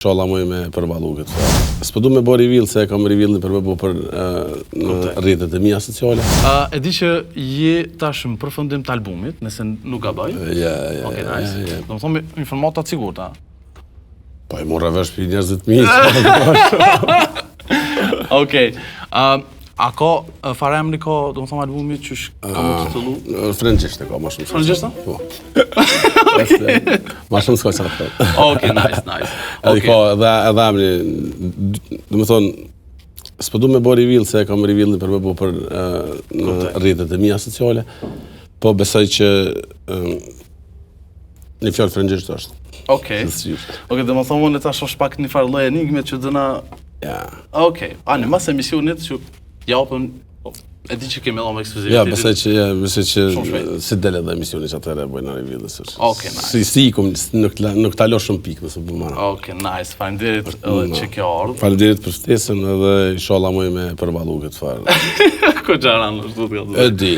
Inshallah moj me përballu këtë farë. S'po du me bo reveal se kam reveal-in për me bo për në rrjetet e mia sociale. E di që je tash në përfundim të albumit, nëse nuk gaboj. Ja. Okej, nice. Do të thonë me informata të sigurta. Po e morra vesh për njerëzit mirë. Okej. A ka faremri ka, do të thonë albumi që ka më të tëllu? Frëngjisht e ka, ma shumë. Frëngjishta? Po. Ma shumë s'ka qatë të. Okej, nice. Edhe ka edhe emri, do më thonë, s'po du me bo reveal se kam reveal-in për me bo për në rrjetet e mia sociale, po besoj që një fjallë frëngjisht është. Okej, dhe më thonë unë e tash është pak një farë lloj enigme që dëna... Ja. Okej, në mas emisionit që japën, e di që kemi edhe me ekskluzivitet. Ja, besoj që si del edhe emisioni që atëre bojna reveal-ës. Okej, nice. Si ikum, nuk talo shumë pikë, nëse po marra. Okej, nice. Faleminderit edhe që kjo ardhë. Faleminderit për ftesën edhe inshallah moj me përballu këtë farë. Ko gjaran është, E di.